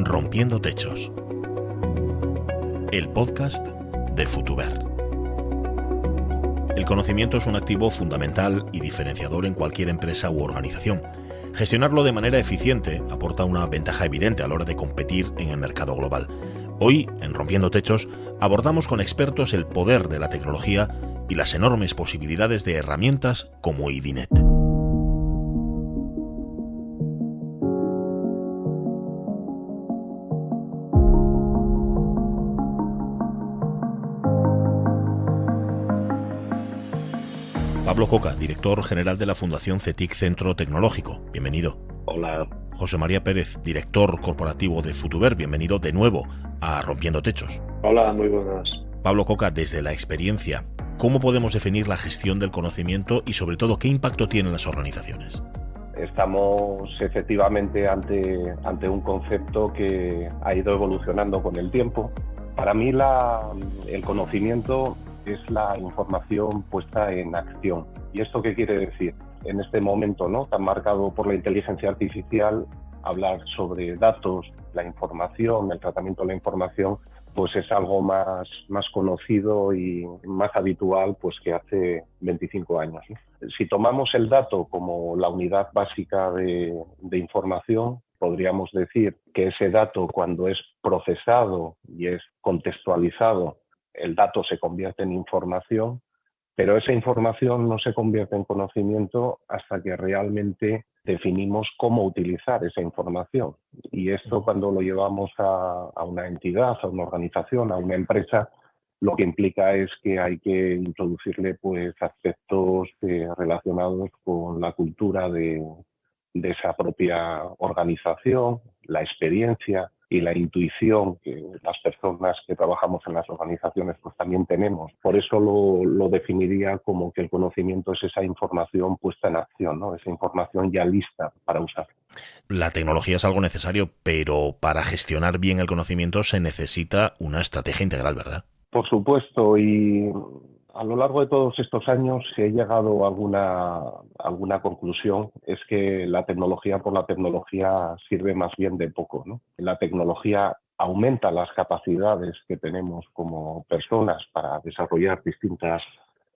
Rompiendo Techos, el podcast de Futuber. El conocimiento es un activo fundamental y diferenciador en cualquier empresa u organización. Gestionarlo de manera eficiente aporta una ventaja evidente a la hora de competir en el mercado global. Hoy, en Rompiendo Techos, abordamos con expertos el poder de la tecnología y las enormes posibilidades de herramientas como IDINET. Pablo Coca, director general de la Fundación CETIC Centro Tecnológico. Bienvenido. Hola. José María Pérez, director corporativo de Futuber. Bienvenido de nuevo a Rompiendo Techos. Hola, muy buenas. Pablo Coca, desde la experiencia, ¿cómo podemos definir la gestión del conocimiento y, sobre todo, qué impacto tiene en las organizaciones? Estamos efectivamente ante un concepto que ha ido evolucionando con el tiempo. Para mí el conocimiento es la información puesta en acción. ¿Y esto qué quiere decir? En este momento, ¿no?, tan marcado por la inteligencia artificial, hablar sobre datos, la información, el tratamiento de la información, pues es algo más conocido y más habitual pues que hace 25 años, ¿no? Si tomamos el dato como la unidad básica de información, podríamos decir que ese dato, cuando es procesado y es contextualizado, el dato se convierte en información, pero esa información no se convierte en conocimiento hasta que realmente definimos cómo utilizar esa información. Y esto, cuando lo llevamos a una entidad, a una organización, a una empresa, lo que implica es que hay que introducirle pues aspectos relacionados con la cultura de esa propia organización, la experiencia y la intuición que las personas que trabajamos en las organizaciones pues también tenemos. Por eso lo definiría como que el conocimiento es esa información puesta en acción, ¿no? Esa información ya lista para usar. La tecnología es algo necesario, pero para gestionar bien el conocimiento se necesita una estrategia integral, ¿verdad? Por supuesto, y a lo largo de todos estos años, si he llegado a alguna conclusión, es que la tecnología por la tecnología sirve más bien de poco, ¿no? La tecnología aumenta las capacidades que tenemos como personas para desarrollar distintas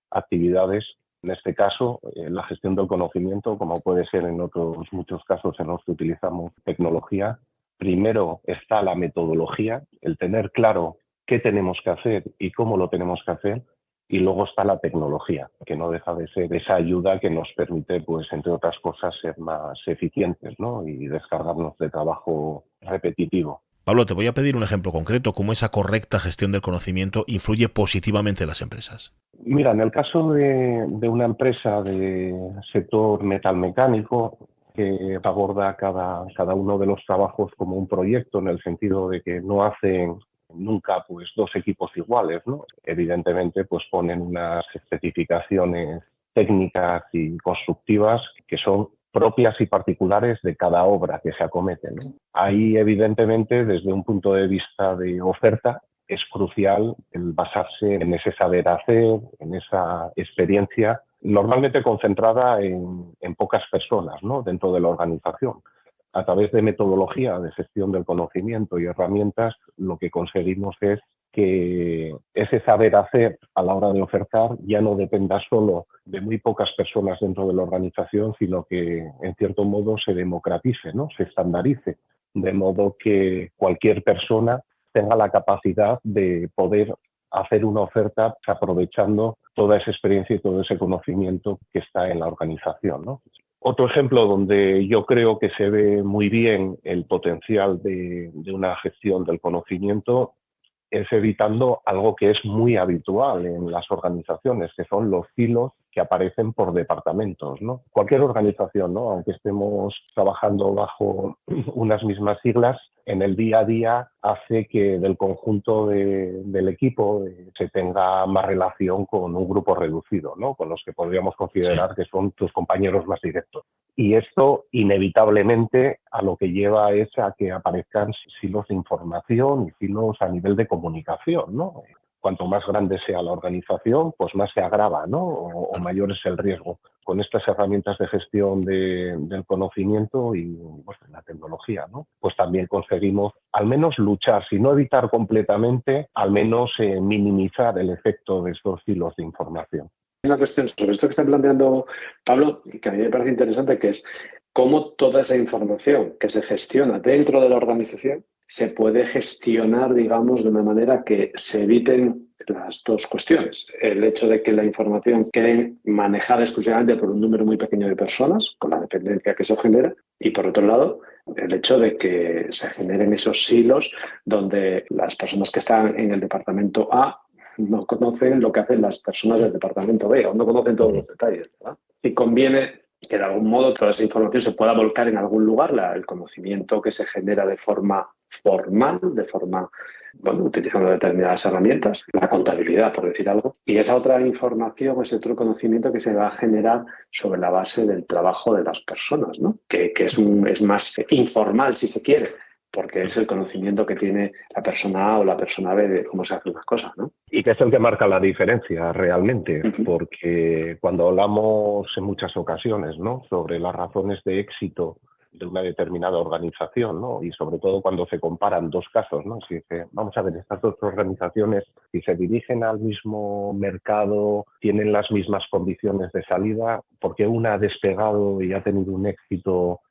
actividades. En este caso, la gestión del conocimiento, como puede ser en otros muchos casos en los que utilizamos tecnología. Primero está la metodología, el tener claro qué tenemos que hacer y cómo lo tenemos que hacer, y luego está la tecnología, que no deja de ser esa ayuda que nos permite, pues, entre otras cosas, ser más eficientes, ¿no?, y descargarnos de trabajo repetitivo. Pablo, te voy a pedir un ejemplo concreto, cómo esa correcta gestión del conocimiento influye positivamente en las empresas. Mira, en el caso de una empresa de sector metalmecánico, que aborda cada uno de los trabajos como un proyecto, en el sentido de que no hacen nunca pues dos equipos iguales, ¿no? Evidentemente pues ponen unas especificaciones técnicas y constructivas que son propias y particulares de cada obra que se acomete, ¿no? Ahí, evidentemente, desde un punto de vista de oferta, es crucial el basarse en ese saber hacer, en esa experiencia, normalmente concentrada en pocas personas, ¿no?, dentro de la organización. A través de metodología de gestión del conocimiento y herramientas, lo que conseguimos es que ese saber hacer a la hora de ofertar ya no dependa solo de muy pocas personas dentro de la organización, sino que en cierto modo se democratice, ¿no?, se estandarice, de modo que cualquier persona tenga la capacidad de poder hacer una oferta aprovechando toda esa experiencia y todo ese conocimiento que está en la organización, ¿no? Otro ejemplo donde yo creo que se ve muy bien el potencial de una gestión del conocimiento es evitando algo que es muy habitual en las organizaciones, que son los silos que aparecen por departamentos, ¿no? Cualquier organización, ¿no?, aunque estemos trabajando bajo unas mismas siglas, en el día a día hace que del conjunto del equipo se tenga más relación con un grupo reducido, ¿no?, con los que podríamos considerar que son tus compañeros más directos. Y esto inevitablemente a lo que lleva es a que aparezcan silos de información y silos a nivel de comunicación, ¿no? cuanto más grande sea la organización, pues más se agrava, ¿no? O mayor es el riesgo. Con estas herramientas de gestión del conocimiento y pues, la tecnología, ¿no? Pues también conseguimos al menos luchar, si no evitar completamente, al menos minimizar el efecto de estos hilos de información. Una cuestión sobre esto que está planteando Pablo, y que a mí me parece interesante, que es cómo toda esa información que se gestiona dentro de la organización se puede gestionar, digamos, de una manera que se eviten las dos cuestiones. El hecho de que la información quede manejada exclusivamente por un número muy pequeño de personas, con la dependencia que eso genera, y por otro lado, el hecho de que se generen esos silos donde las personas que están en el departamento A no conocen lo que hacen las personas del departamento B o no conocen todos los detalles, ¿verdad? Y conviene que de algún modo toda esa información se pueda volcar en algún lugar, el conocimiento que se genera de forma formal, de forma, bueno, utilizando determinadas herramientas, la contabilidad, por decir algo, y esa otra información, ese otro conocimiento que se va a generar sobre la base del trabajo de las personas, ¿no? Que es más informal, si se quiere, porque es el conocimiento que tiene la persona A o la persona B de cómo se hacen las cosas, ¿no? Y que es el que marca la diferencia realmente, porque cuando hablamos en muchas ocasiones, ¿no?, sobre las razones de éxito de una determinada organización, ¿no?, y sobre todo cuando se comparan dos casos, ¿no?, si dice, vamos a ver, estas dos organizaciones, si se dirigen al mismo mercado, tienen las mismas condiciones de salida, porque una ha despegado y ha tenido un éxito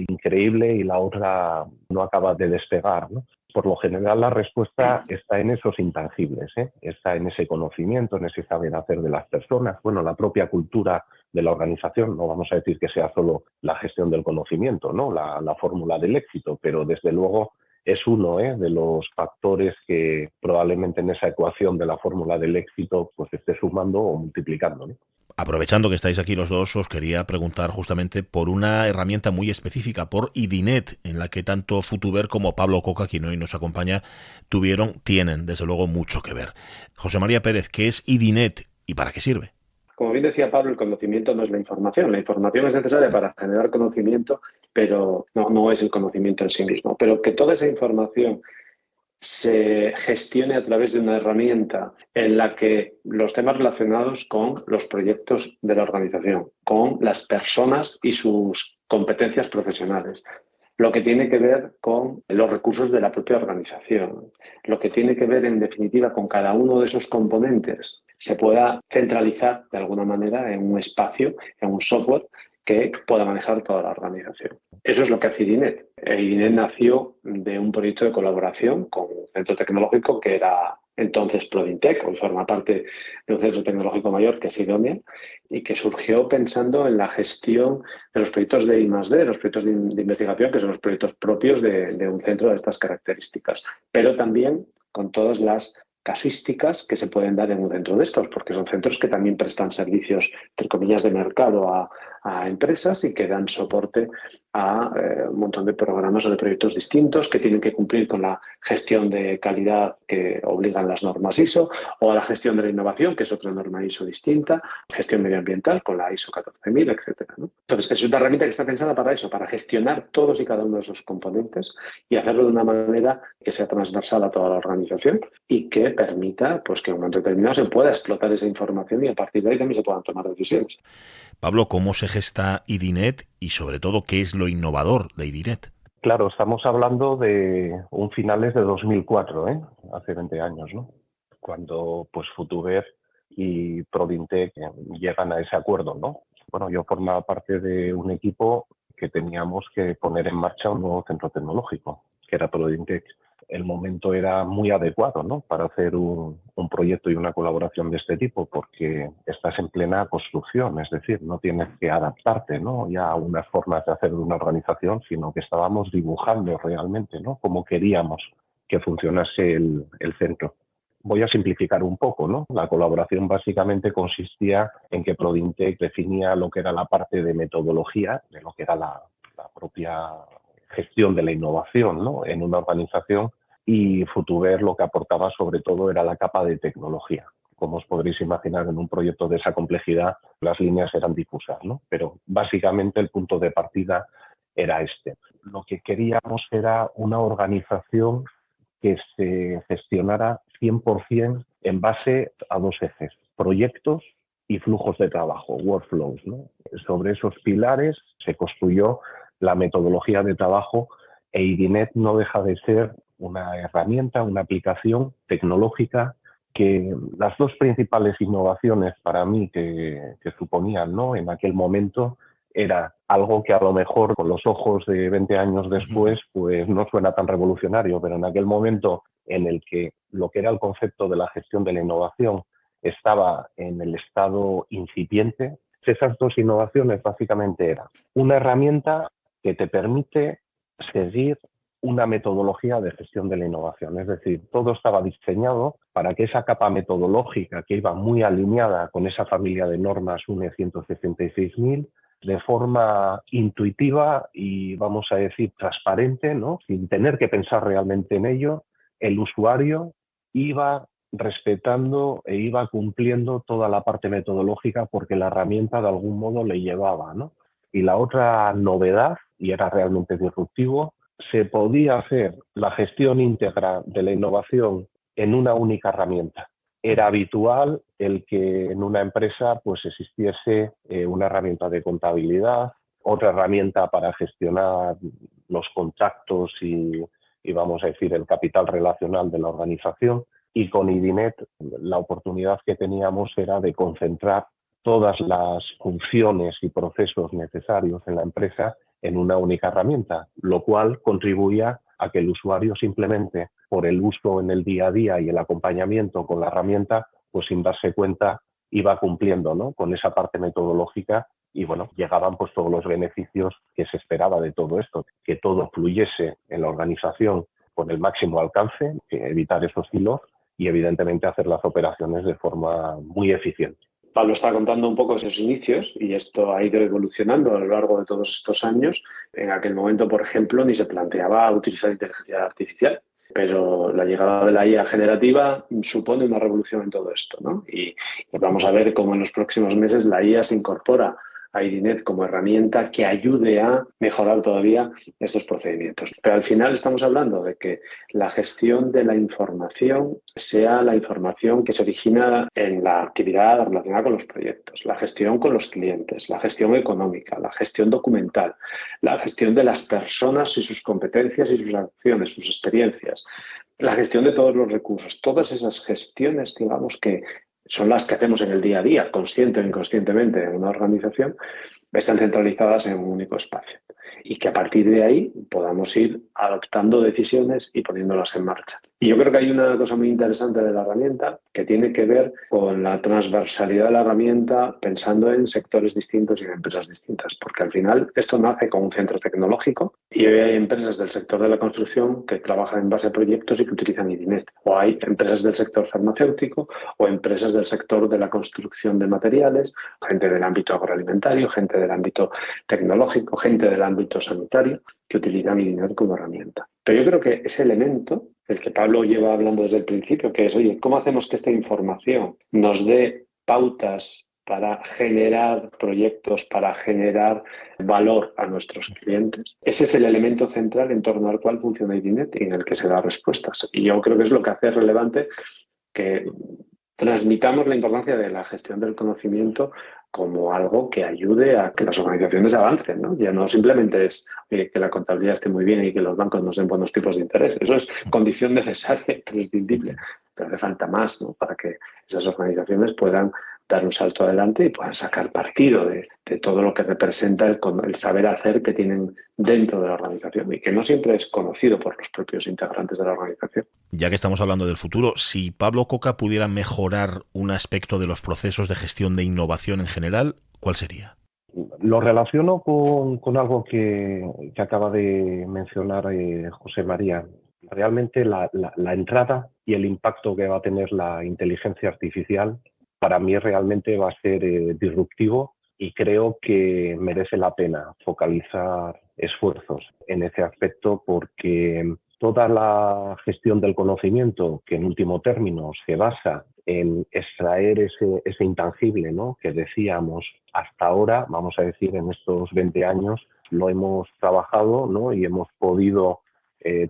increíble y la otra no acaba de despegar, ¿no? Por lo general la respuesta está en esos intangibles, está en ese conocimiento, en ese saber hacer de las personas, bueno, la propia cultura de la organización, no vamos a decir que sea solo la gestión del conocimiento, ¿no?, la fórmula del éxito, pero desde luego es uno de los factores que probablemente en esa ecuación de la fórmula del éxito pues esté sumando o multiplicando, ¿no? Aprovechando que estáis aquí los dos, os quería preguntar justamente por una herramienta muy específica, por IDINET, en la que tanto Futuber como Pablo Coca, quien hoy nos acompaña, tienen desde luego mucho que ver. José María Pérez, ¿qué es IDINET y para qué sirve? Como bien decía Pablo, el conocimiento no es la información. La información es necesaria para generar conocimiento, pero no es el conocimiento en sí mismo. Pero que toda esa información se gestione a través de una herramienta en la que los temas relacionados con los proyectos de la organización, con las personas y sus competencias profesionales, lo que tiene que ver con los recursos de la propia organización, lo que tiene que ver, en definitiva, con cada uno de esos componentes, se pueda centralizar de alguna manera en un espacio, en un software que pueda manejar toda la organización. Eso es lo que hace IDINET. IDINET nació de un proyecto de colaboración con un centro tecnológico que era entonces Prodintec, hoy forma parte de un centro tecnológico mayor que es Idonia, y que surgió pensando en la gestión de los proyectos de I+D, los proyectos de investigación, que son los proyectos propios de un centro de estas características, pero también con todas las casuísticas que se pueden dar en un centro de estos, porque son centros que también prestan servicios, entre comillas, de mercado a empresas y que dan soporte a un montón de programas o de proyectos distintos que tienen que cumplir con la gestión de calidad que obligan las normas ISO, o a la gestión de la innovación, que es otra norma ISO distinta, gestión medioambiental con la ISO 14000, etcétera, ¿no? Entonces, es una herramienta que está pensada para eso, para gestionar todos y cada uno de esos componentes y hacerlo de una manera que sea transversal a toda la organización y que permita pues, que en un momento determinado se pueda explotar esa información y a partir de ahí también se puedan tomar decisiones. Pablo, ¿cómo se gesta IDINET y sobre todo qué es lo innovador de IDINET? Claro, estamos hablando de un finales de 2004, hace 20 años, ¿no?, cuando pues Futuber y Prodintec llegan a ese acuerdo, ¿no? Bueno, yo formaba parte de un equipo que teníamos que poner en marcha un nuevo centro tecnológico, que era Prodintec. El momento era muy adecuado, ¿no?, para hacer un proyecto y una colaboración de este tipo, porque estás en plena construcción, es decir, no tienes que adaptarte, ¿no?, ya a unas formas de hacer de una organización, sino que estábamos dibujando realmente, ¿no?, cómo queríamos que funcionase el centro. Voy a simplificar un poco, ¿no? La colaboración básicamente consistía en que Prodintec definía lo que era la parte de metodología, de lo que era la propia gestión de la innovación, ¿no?, en una organización, y Futuber lo que aportaba sobre todo era la capa de tecnología. Como os podréis imaginar, en un proyecto de esa complejidad las líneas eran difusas, ¿no? Pero básicamente el punto de partida era este. Lo que queríamos era una organización que se gestionara 100% en base a dos ejes: proyectos y flujos de trabajo, workflows, ¿no? Sobre esos pilares se construyó la metodología de trabajo, e IDINET no deja de ser una herramienta, una aplicación tecnológica que las dos principales innovaciones para mí que suponían, ¿no?, en aquel momento, era algo que a lo mejor con los ojos de 20 años después pues no suena tan revolucionario, pero en aquel momento en el que lo que era el concepto de la gestión de la innovación estaba en el estado incipiente, esas dos innovaciones básicamente eran una herramienta que te permite seguir una metodología de gestión de la innovación. Es decir, todo estaba diseñado para que esa capa metodológica, que iba muy alineada con esa familia de normas UNE 166.000, de forma intuitiva y, vamos a decir, transparente, ¿no?, sin tener que pensar realmente en ello, el usuario iba respetando e iba cumpliendo toda la parte metodológica porque la herramienta de algún modo le llevaba, ¿no? Y la otra novedad, y era realmente disruptivo, se podía hacer la gestión íntegra de la innovación en una única herramienta. Era habitual el que en una empresa pues existiese una herramienta de contabilidad, otra herramienta para gestionar los contactos y vamos a decir el capital relacional de la organización, y con IDINET la oportunidad que teníamos era de concentrar todas las funciones y procesos necesarios en la empresa en una única herramienta, lo cual contribuía a que el usuario simplemente por el uso en el día a día y el acompañamiento con la herramienta, pues sin darse cuenta iba cumpliendo, ¿no?, con esa parte metodológica y bueno, llegaban pues todos los beneficios que se esperaba de todo esto, que todo fluyese en la organización con el máximo alcance, que evitar esos hilos y evidentemente hacer las operaciones de forma muy eficiente. Pablo está contando un poco esos inicios y esto ha ido evolucionando a lo largo de todos estos años. En aquel momento, por ejemplo, ni se planteaba utilizar inteligencia artificial, pero la llegada de la IA generativa supone una revolución en todo esto, ¿no? Y vamos a ver cómo en los próximos meses la IA se incorpora a IDINET como herramienta que ayude a mejorar todavía estos procedimientos. Pero al final estamos hablando de que la gestión de la información sea la información que se origina en la actividad relacionada con los proyectos, la gestión con los clientes, la gestión económica, la gestión documental, la gestión de las personas y sus competencias y sus acciones, sus experiencias, la gestión de todos los recursos. Todas esas gestiones, digamos, que son las que hacemos en el día a día, consciente o inconscientemente, en una organización, están centralizadas en un único espacio. Y que a partir de ahí podamos ir adoptando decisiones y poniéndolas en marcha. Y yo creo que hay una cosa muy interesante de la herramienta que tiene que ver con la transversalidad de la herramienta pensando en sectores distintos y en empresas distintas. Porque al final esto nace con un centro tecnológico y hoy hay empresas del sector de la construcción que trabajan en base a proyectos y que utilizan IDINET. O hay empresas del sector farmacéutico o empresas del sector de la construcción de materiales, gente del ámbito agroalimentario, gente del ámbito tecnológico, gente del ámbito sanitario que utilizan IDINET como herramienta. Pero yo creo que ese elemento, el que Pablo lleva hablando desde el principio, que es, oye, ¿cómo hacemos que esta información nos dé pautas para generar proyectos, para generar valor a nuestros clientes? Ese es el elemento central en torno al cual funciona IDINET y en el que se da respuestas. Y yo creo que es lo que hace relevante que transmitamos la importancia de la gestión del conocimiento como algo que ayude a que las organizaciones avancen, ¿no? Ya no simplemente es que la contabilidad esté muy bien y que los bancos nos den buenos tipos de interés. Eso es condición necesaria, imprescindible, pero hace falta más, ¿no?, para que esas organizaciones puedan dar un salto adelante y puedan sacar partido de todo lo que representa el saber hacer que tienen dentro de la organización y que no siempre es conocido por los propios integrantes de la organización. Ya que estamos hablando del futuro, si Pablo Coca pudiera mejorar un aspecto de los procesos de gestión de innovación en general, ¿cuál sería? Lo relaciono con algo que acaba de mencionar José María. Realmente la entrada y el impacto que va a tener la inteligencia artificial para mí realmente va a ser disruptivo y creo que merece la pena focalizar esfuerzos en ese aspecto porque toda la gestión del conocimiento, que en último término se basa en extraer ese intangible, ¿no?, que decíamos hasta ahora, vamos a decir en estos 20 años, lo hemos trabajado, ¿no?, y hemos podido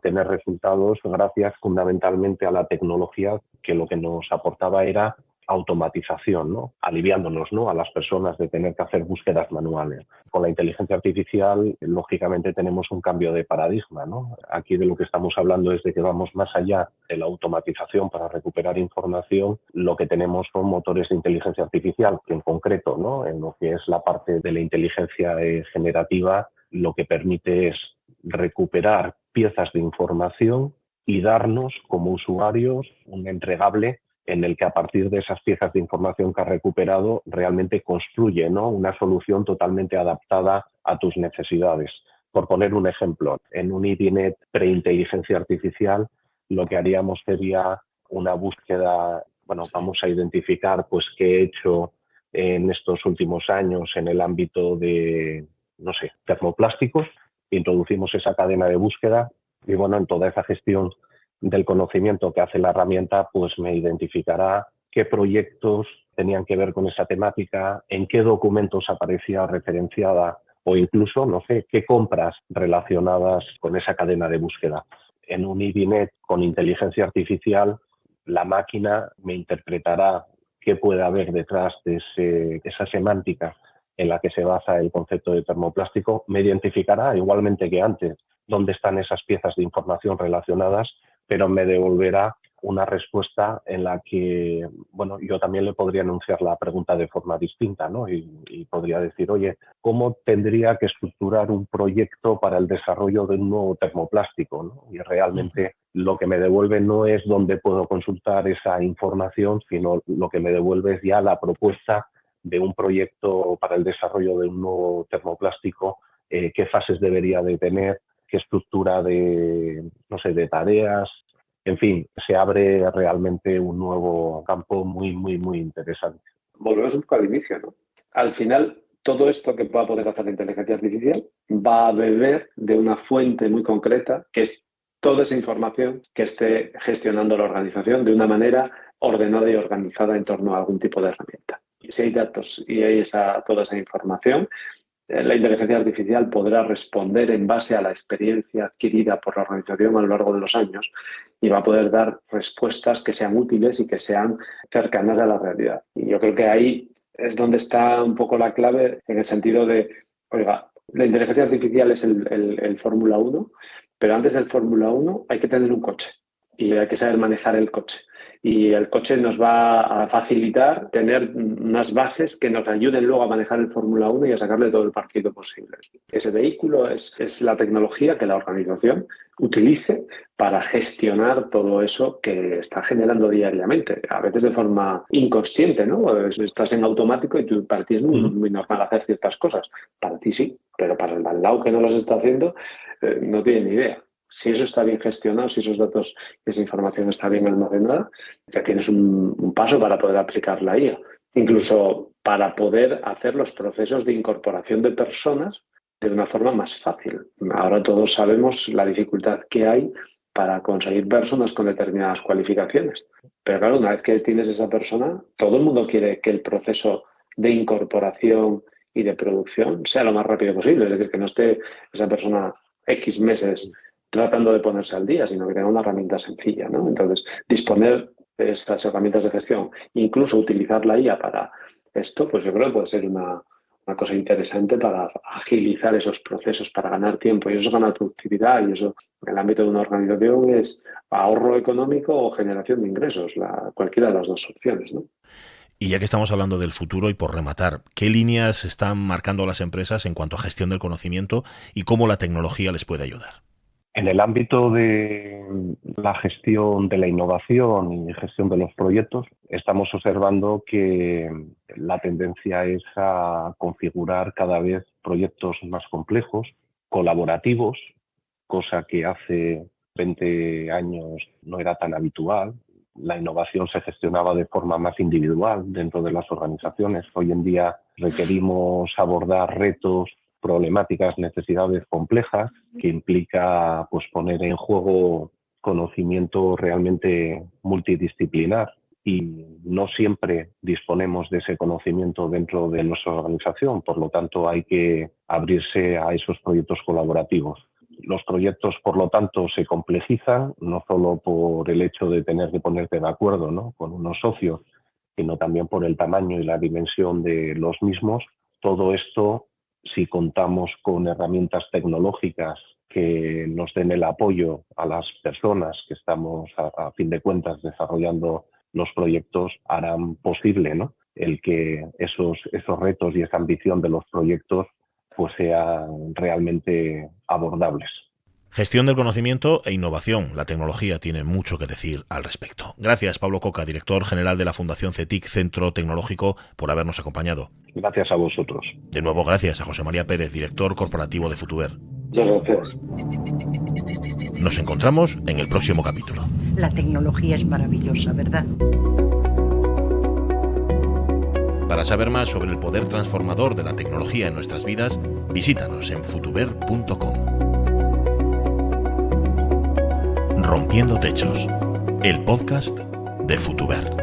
tener resultados gracias fundamentalmente a la tecnología, que lo que nos aportaba era automatización, ¿no? Aliviándonos, ¿no?, a las personas de tener que hacer búsquedas manuales. Con la inteligencia artificial, lógicamente, tenemos un cambio de paradigma, ¿no? Aquí de lo que estamos hablando es de que vamos más allá de la automatización para recuperar información. Lo que tenemos son motores de inteligencia artificial, que en concreto, ¿no?, en lo que es la parte de la inteligencia generativa, lo que permite es recuperar piezas de información y darnos como usuarios un entregable en el que a partir de esas piezas de información que has recuperado realmente construye, ¿no?, una solución totalmente adaptada a tus necesidades. Por poner un ejemplo, en un IDINET pre-inteligencia artificial lo que haríamos sería una búsqueda, bueno, vamos a identificar pues qué he hecho en estos últimos años en el ámbito de, no sé, termoplásticos, introducimos esa cadena de búsqueda y bueno, en toda esa gestión del conocimiento que hace la herramienta, pues me identificará qué proyectos tenían que ver con esa temática, en qué documentos aparecía referenciada o incluso, no sé, qué compras relacionadas con esa cadena de búsqueda. En un IDINET con inteligencia artificial, la máquina me interpretará qué puede haber detrás de esa semántica en la que se basa el concepto de termoplástico, me identificará igualmente que antes dónde están esas piezas de información relacionadas, pero me devolverá una respuesta en la que, bueno, yo también le podría enunciar la pregunta de forma distinta, ¿no? Y podría decir, oye, ¿cómo tendría que estructurar un proyecto para el desarrollo de un nuevo termoplástico, ¿no? Y realmente lo que me devuelve no es dónde puedo consultar esa información, sino lo que me devuelve es ya la propuesta de un proyecto para el desarrollo de un nuevo termoplástico, qué fases debería de tener, qué estructura de, no sé, de tareas. En fin, se abre realmente un nuevo campo muy, muy, muy interesante. Volvemos un poco al inicio, ¿no? Al final, todo esto que va a poder hacer la inteligencia artificial va a beber de una fuente muy concreta, que es toda esa información que esté gestionando la organización de una manera ordenada y organizada en torno a algún tipo de herramienta. Y si hay datos y hay toda esa información, la inteligencia artificial podrá responder en base a la experiencia adquirida por la organización a lo largo de los años y va a poder dar respuestas que sean útiles y que sean cercanas a la realidad. Y yo creo que ahí es donde está un poco la clave, en el sentido de, oiga, la inteligencia artificial es el Fórmula 1, pero antes del Fórmula 1 hay que tener un coche y hay que saber manejar el coche. Y el coche nos va a facilitar tener unas bases que nos ayuden luego a manejar el Fórmula 1 y a sacarle todo el partido posible. Ese vehículo es la tecnología que la organización utilice para gestionar todo eso que está generando diariamente, a veces de forma inconsciente, ¿no? Estás en automático y para ti es muy normal hacer ciertas cosas. Para ti sí, pero para el de al lado que no las está haciendo, no tiene ni idea. Si eso está bien gestionado, si esos datos, esa información está bien almacenada, ya tienes un paso para poder aplicar la IA. Incluso para poder hacer los procesos de incorporación de personas de una forma más fácil. Ahora todos sabemos la dificultad que hay para conseguir personas con determinadas cualificaciones. Pero claro, una vez que tienes esa persona, todo el mundo quiere que el proceso de incorporación y de producción sea lo más rápido posible. Es decir, que no esté esa persona X meses tratando de ponerse al día, sino que tenga una herramienta sencilla, ¿no? Entonces, disponer de estas herramientas de gestión, incluso utilizar la IA para esto, pues yo creo que puede ser una cosa interesante para agilizar esos procesos, para ganar tiempo. Y eso es ganar productividad, y eso en el ámbito de una organización es ahorro económico o generación de ingresos, cualquiera de las dos opciones, ¿no? Y ya que estamos hablando del futuro y por rematar, ¿qué líneas están marcando las empresas en cuanto a gestión del conocimiento y cómo la tecnología les puede ayudar? En el ámbito de la gestión de la innovación y gestión de los proyectos, estamos observando que la tendencia es a configurar cada vez proyectos más complejos, colaborativos, cosa que hace 20 años no era tan habitual. La innovación se gestionaba de forma más individual dentro de las organizaciones. Hoy en día requerimos abordar retos, problemáticas, necesidades complejas, que implica pues, poner en juego conocimiento realmente multidisciplinar, y no siempre disponemos de ese conocimiento dentro de nuestra organización. Por lo tanto, hay que abrirse a esos proyectos colaborativos. Los proyectos, por lo tanto, se complejizan, no solo por el hecho de tener que ponerte de acuerdo, ¿no?, con unos socios, sino también por el tamaño y la dimensión de los mismos. Todo esto, si contamos con herramientas tecnológicas que nos den el apoyo a las personas que estamos, a fin de cuentas, desarrollando los proyectos, harán posible, ¿no?, el que esos retos y esa ambición de los proyectos pues sean realmente abordables. Gestión del conocimiento e innovación. La tecnología tiene mucho que decir al respecto. Gracias, Pablo Coca, director general de la Fundación CETIC, Centro Tecnológico, por habernos acompañado. Gracias a vosotros. De nuevo, gracias a José María Pérez, director corporativo de Futuver. Gracias. Nos encontramos en el próximo capítulo. La tecnología es maravillosa, ¿verdad? Para saber más sobre el poder transformador de la tecnología en nuestras vidas, visítanos en futuver.com. Rompiendo Techos, el podcast de Futuver.